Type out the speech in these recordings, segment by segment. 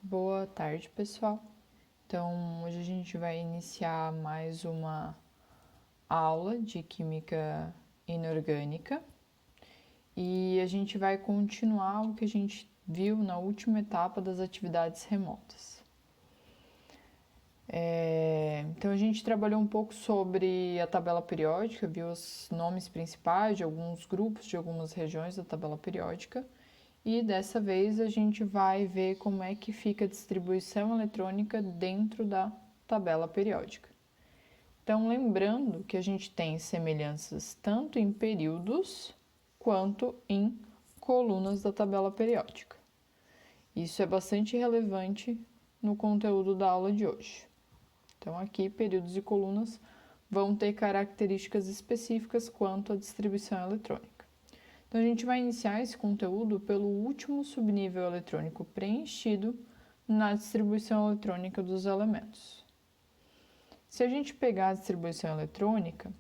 Boa tarde, pessoal. Então, hoje a gente vai iniciar mais uma aula de Química Inorgânica e a gente vai continuar o que a gente viu na última etapa das atividades remotas. Então, a gente trabalhou um pouco sobre a tabela periódica, viu os nomes principais de alguns grupos, de algumas regiões da tabela periódica. E dessa vez a gente vai ver como é que fica a distribuição eletrônica dentro da tabela periódica. Então, lembrando que a gente tem semelhanças tanto em períodos quanto em colunas da tabela periódica. Isso é bastante relevante no conteúdo da aula de hoje. Então, aqui, períodos e colunas vão ter características específicas quanto à distribuição eletrônica. Então, a gente vai iniciar esse conteúdo pelo último subnível eletrônico preenchido na distribuição eletrônica dos elementos. Se a gente pegar a distribuição eletrônica,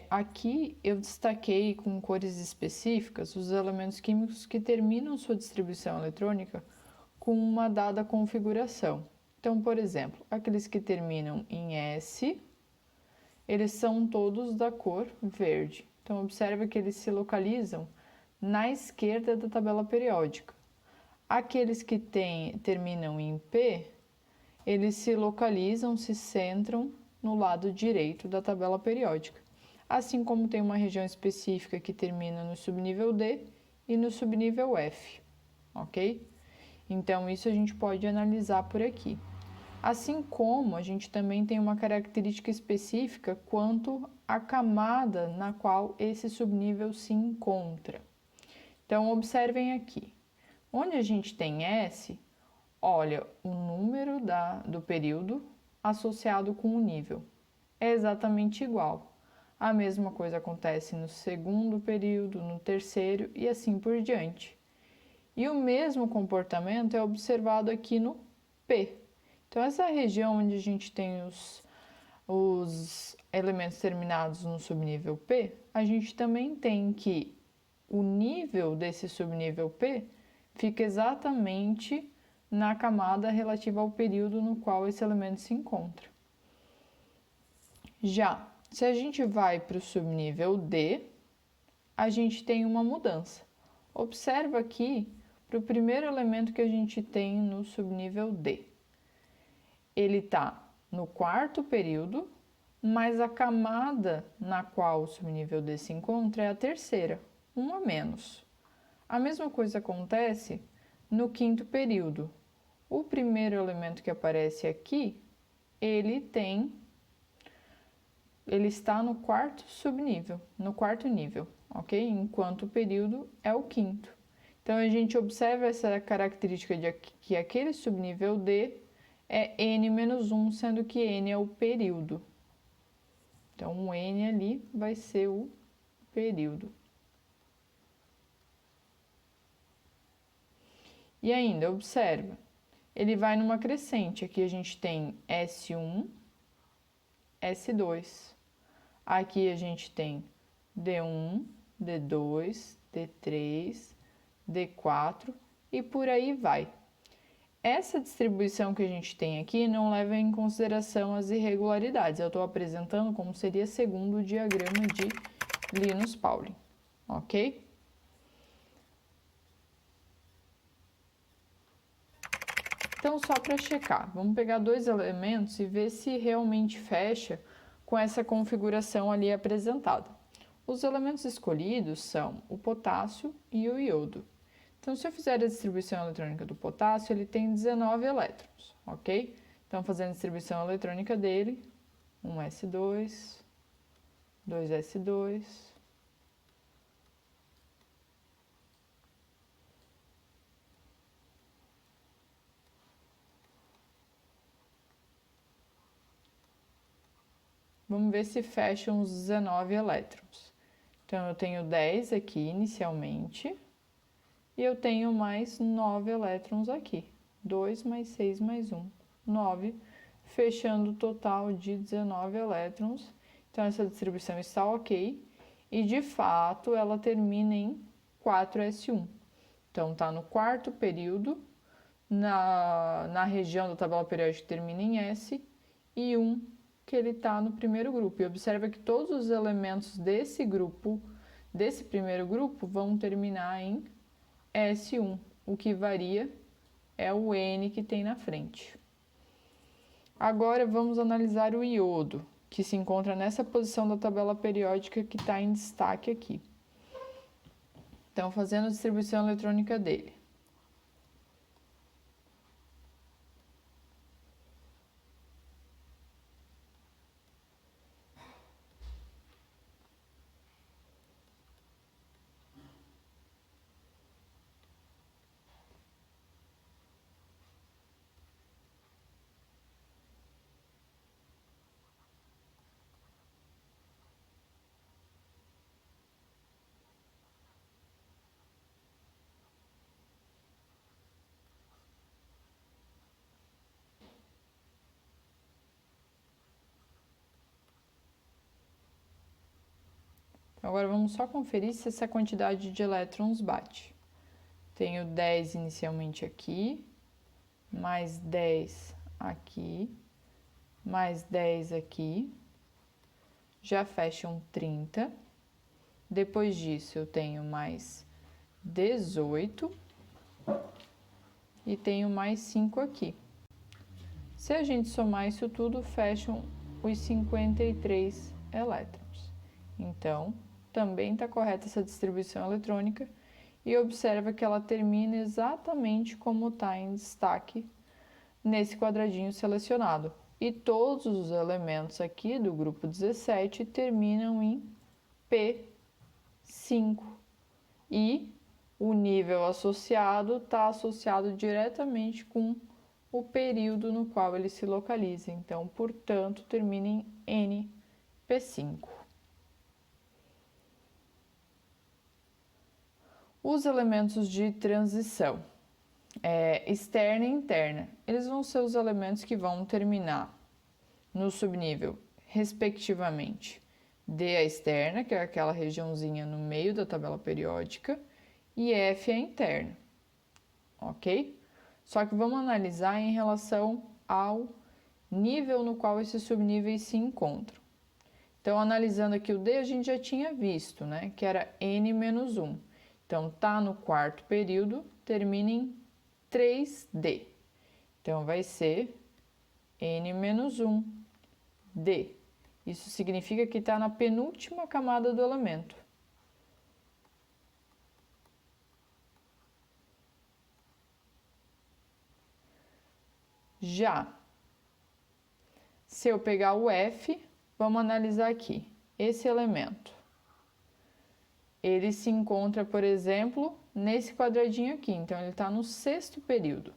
aqui eu destaquei com cores específicas os elementos químicos que terminam sua distribuição eletrônica com uma dada configuração. Então, por exemplo, aqueles que terminam em S, eles são todos da cor verde. Então, observe que eles se localizam na esquerda da tabela periódica. Aqueles que terminam em P, eles se localizam, se centram no lado direito da tabela periódica. Assim como tem uma região específica que termina no subnível D e no subnível F, ok? Então, isso a gente pode analisar por aqui. Assim como a gente também tem uma característica específica quanto à camada na qual esse subnível se encontra. Então, observem aqui. Onde a gente tem S, olha o número do período associado com o nível. É exatamente igual. A mesma coisa acontece no segundo período, no terceiro e assim por diante. E o mesmo comportamento é observado aqui no P. Então, essa região onde a gente tem os elementos terminados no subnível P, a gente também tem que o nível desse subnível P fica exatamente na camada relativa ao período no qual esse elemento se encontra. Já, se a gente vai para o subnível D, a gente tem uma mudança. Observa aqui para o primeiro elemento que a gente tem no subnível D. Ele está no quarto período, mas a camada na qual o subnível D se encontra é a terceira, um a menos. A mesma coisa acontece no quinto período. O primeiro elemento que aparece aqui, ele está no quarto subnível, no quarto nível, ok? Enquanto o período é o quinto. Então, a gente observa essa característica de que aquele subnível D é N-1, sendo que N é o período. Então, o N ali vai ser o período. E ainda, observa, ele vai numa crescente. Aqui a gente tem S1, S2. Aqui a gente tem D1, D2, D3, D4 e por aí vai. Essa distribuição que a gente tem aqui não leva em consideração as irregularidades. Eu estou apresentando como seria segundo o diagrama de Linus Pauling, ok? Então, só para checar, vamos pegar dois elementos e ver se realmente fecha com essa configuração ali apresentada. Os elementos escolhidos são o potássio e o iodo. Então, se eu fizer a distribuição eletrônica do potássio, ele tem 19 elétrons, ok? Então, fazendo a distribuição eletrônica dele, 1s2, 2s2, vamos ver se fecham os 19 elétrons. Então, eu tenho 10 aqui inicialmente e eu tenho mais 9 elétrons aqui. 2 mais 6 mais 1, 9, fechando o total de 19 elétrons. Então, essa distribuição está ok. E, de fato, ela termina em 4s1. Então, está no quarto período, na região da tabela periódica que termina em S e um que ele está no primeiro grupo. E observa que todos os elementos desse primeiro grupo, vão terminar em S1. O que varia é o N que tem na frente. Agora vamos analisar o iodo, que se encontra nessa posição da tabela periódica que está em destaque aqui. Então, fazendo a distribuição eletrônica dele. Agora vamos só conferir se essa quantidade de elétrons bate. Tenho 10 inicialmente aqui, mais 10 aqui, mais 10 aqui, já fecham 30. Depois disso eu tenho mais 18 e tenho mais 5 aqui. Se a gente somar isso tudo, fecham os 53 elétrons. Então, também está correta essa distribuição eletrônica e observa que ela termina exatamente como está em destaque nesse quadradinho selecionado. E todos os elementos aqui do grupo 17 terminam em P5. E o nível associado está associado diretamente com o período no qual ele se localiza. Então, portanto, termina em NP5. Os elementos de transição, externa e interna, eles vão ser os elementos que vão terminar no subnível, respectivamente, D a externa, que é aquela regiãozinha no meio da tabela periódica, e F a interna, ok? Só que vamos analisar em relação ao nível no qual esses subníveis se encontram. Então, analisando aqui o D, a gente já tinha visto, né, que era N-1. Então, tá no quarto período, termina em 3D. Então, vai ser N-1, D. Isso significa que está na penúltima camada do elemento. Já, se eu pegar o F, vamos analisar aqui. Esse elemento, ele se encontra, por exemplo, nesse quadradinho aqui. Então, ele está no sexto período.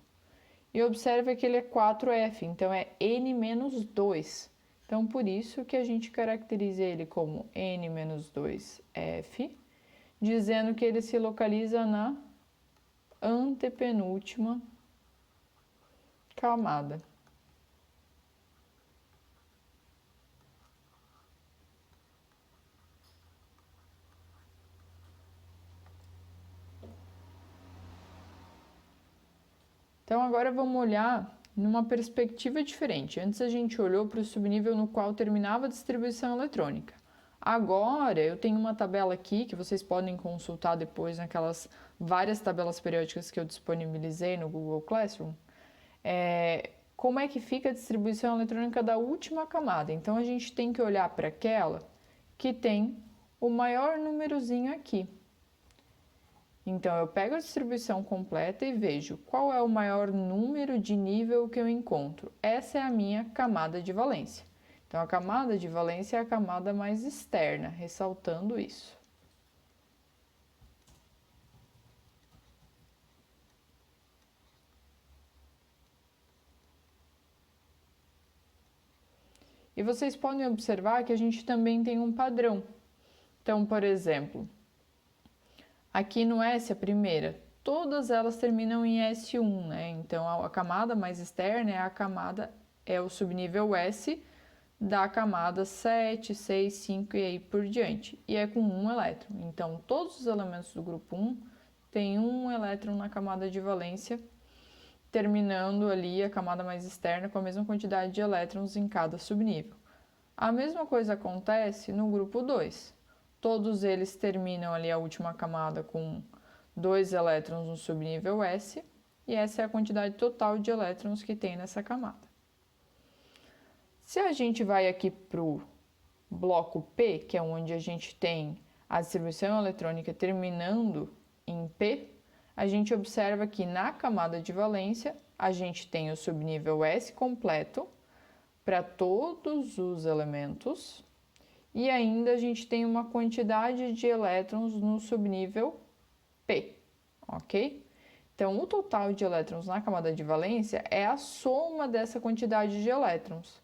E observa que ele é 4F, então é N-2. Então, por isso que a gente caracteriza ele como N-2F, dizendo que ele se localiza na antepenúltima camada. Então, agora vamos olhar numa perspectiva diferente. Antes a gente olhou para o subnível no qual terminava a distribuição eletrônica. Agora eu tenho uma tabela aqui que vocês podem consultar depois naquelas várias tabelas periódicas que eu disponibilizei no Google Classroom. Como é que fica a distribuição eletrônica da última camada. Então, a gente tem que olhar para aquela que tem o maior númerozinho aqui. Então, eu pego a distribuição completa e vejo qual é o maior número de nível que eu encontro. Essa é a minha camada de valência. Então, a camada de valência é a camada mais externa, ressaltando isso. E vocês podem observar que a gente também tem um padrão. Então, por exemplo, aqui no S, a primeira, todas elas terminam em S1, né? Então, a camada mais externa é o subnível S da camada 7, 6, 5 e aí por diante. E é com um elétron. Então, todos os elementos do grupo 1 têm um elétron na camada de valência terminando ali a camada mais externa com a mesma quantidade de elétrons em cada subnível. A mesma coisa acontece no grupo 2. Todos eles terminam ali a última camada com 2 elétrons no subnível S, e essa é a quantidade total de elétrons que tem nessa camada. Se a gente vai aqui para o bloco P, que é onde a gente tem a distribuição eletrônica terminando em P, a gente observa que na camada de valência a gente tem o subnível S completo para todos os elementos e ainda a gente tem uma quantidade de elétrons no subnível P, ok? Então, o total de elétrons na camada de valência é a soma dessa quantidade de elétrons.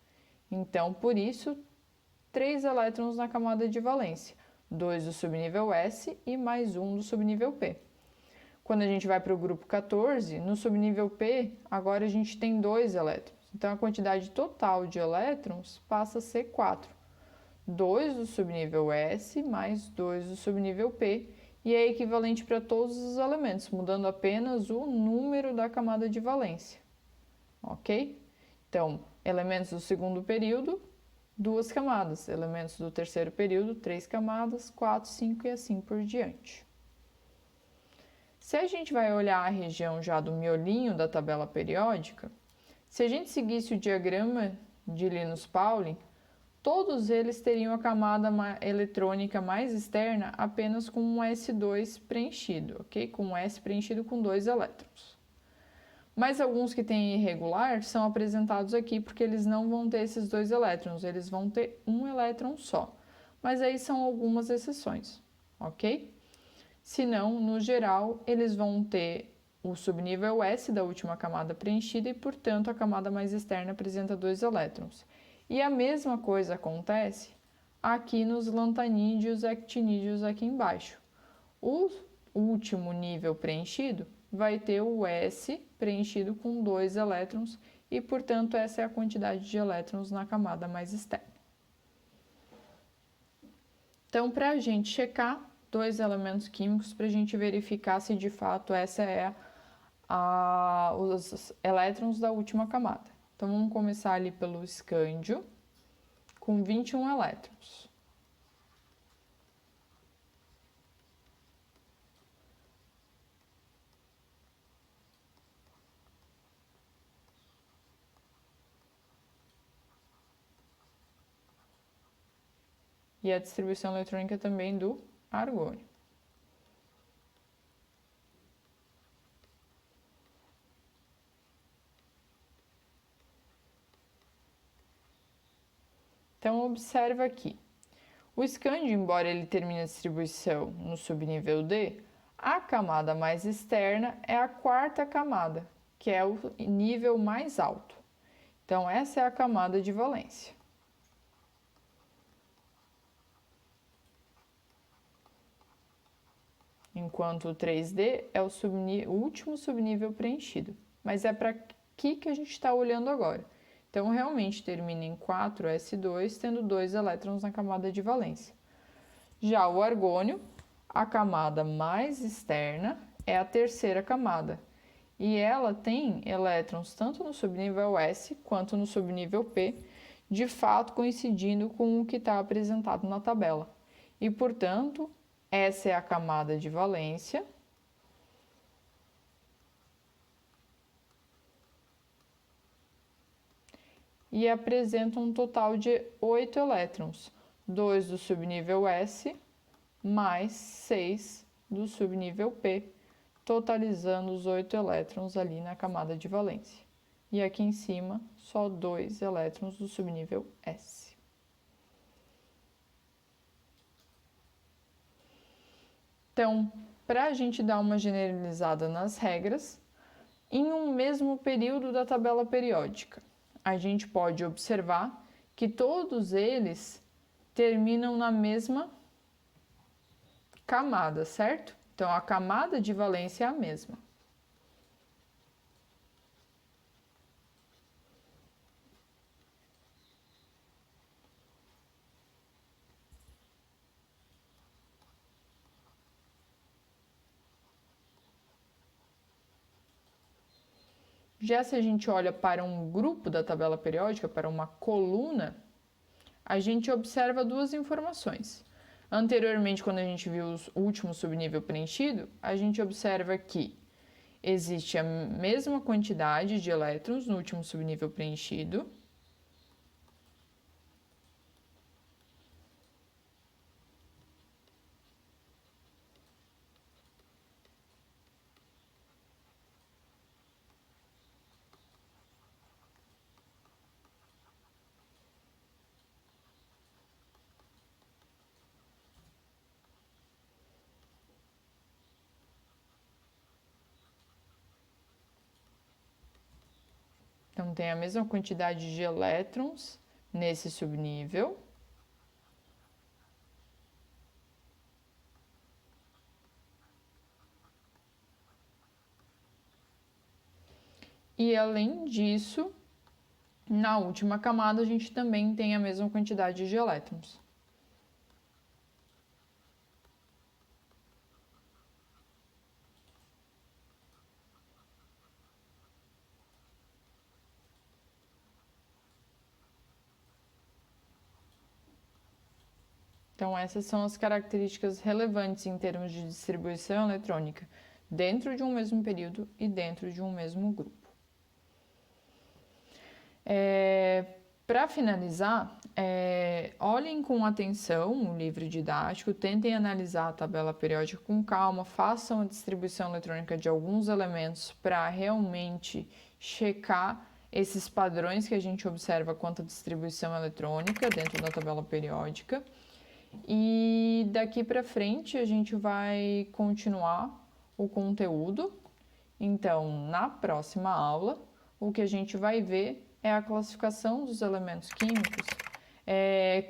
Então, por isso, 3 elétrons na camada de valência, 2 do subnível S e mais 1 do subnível P. Quando a gente vai para o grupo 14, no subnível P, agora a gente tem 2 elétrons. Então, a quantidade total de elétrons passa a ser 4. 2 do subnível S mais 2 do subnível P, e é equivalente para todos os elementos, mudando apenas o número da camada de valência. Ok? Então, elementos do segundo período, 2 camadas. Elementos do terceiro período, 3 camadas, 4, 5 e assim por diante. Se a gente vai olhar a região já do miolinho da tabela periódica, se a gente seguisse o diagrama de Linus Pauling, todos eles teriam a camada eletrônica mais externa apenas com um S2 preenchido, ok? Com um S preenchido com 2 elétrons. Mas alguns que têm irregular são apresentados aqui porque eles não vão ter esses 2 elétrons, eles vão ter um elétron só. Mas aí são algumas exceções, ok? Se não, no geral, eles vão ter o subnível S da última camada preenchida e, portanto, a camada mais externa apresenta 2 elétrons. E a mesma coisa acontece aqui nos lantanídeos e actinídeos aqui embaixo. O último nível preenchido vai ter o S preenchido com 2 elétrons e, portanto, essa é a quantidade de elétrons na camada mais externa. Então, para a gente checar 2 elementos químicos, para a gente verificar se de fato essa é os elétrons da última camada. Então, vamos começar ali pelo escândio, com 21 elétrons. E a distribuição eletrônica também do argônio. Então, observa aqui. O escândio, embora ele termine a distribuição no subnível D, a camada mais externa é a 4ª camada, que é o nível mais alto. Então, essa é a camada de valência. Enquanto o 3D é o último subnível preenchido. Mas é para aqui que a gente está olhando agora. Então, realmente termina em 4s2, tendo 2 elétrons na camada de valência. Já o argônio, a camada mais externa, é a 3ª camada. E ela tem elétrons tanto no subnível S quanto no subnível P, de fato coincidindo com o que está apresentado na tabela. E, portanto, essa é a camada de valência. E apresenta um total de 8 elétrons, 2 do subnível S mais 6 do subnível P, totalizando os 8 elétrons ali na camada de valência. E aqui em cima, só 2 elétrons do subnível S. Então, para a gente dar uma generalizada nas regras, em um mesmo período da tabela periódica, a gente pode observar que todos eles terminam na mesma camada, certo? Então, a camada de valência é a mesma. Já se a gente olha para um grupo da tabela periódica, para uma coluna, a gente observa duas informações. Anteriormente, quando a gente viu o último subnível preenchido, a gente observa que existe a mesma quantidade de elétrons no último subnível preenchido. Então, tem a mesma quantidade de elétrons nesse subnível. E, além disso, na última camada, a gente também tem a mesma quantidade de elétrons. Então, essas são as características relevantes em termos de distribuição eletrônica dentro de um mesmo período e dentro de um mesmo grupo. Para finalizar, olhem com atenção o livro didático, tentem analisar a tabela periódica com calma, façam a distribuição eletrônica de alguns elementos para realmente checar esses padrões que a gente observa quanto à distribuição eletrônica dentro da tabela periódica. E daqui para frente a gente vai continuar o conteúdo. Então, na próxima aula, o que a gente vai ver é a classificação dos elementos químicos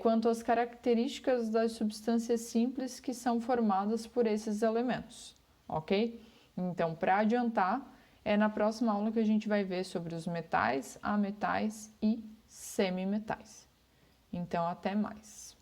quanto às características das substâncias simples que são formadas por esses elementos, ok? Então, para adiantar, é na próxima aula que a gente vai ver sobre os metais, ametais e semimetais. Então, até mais!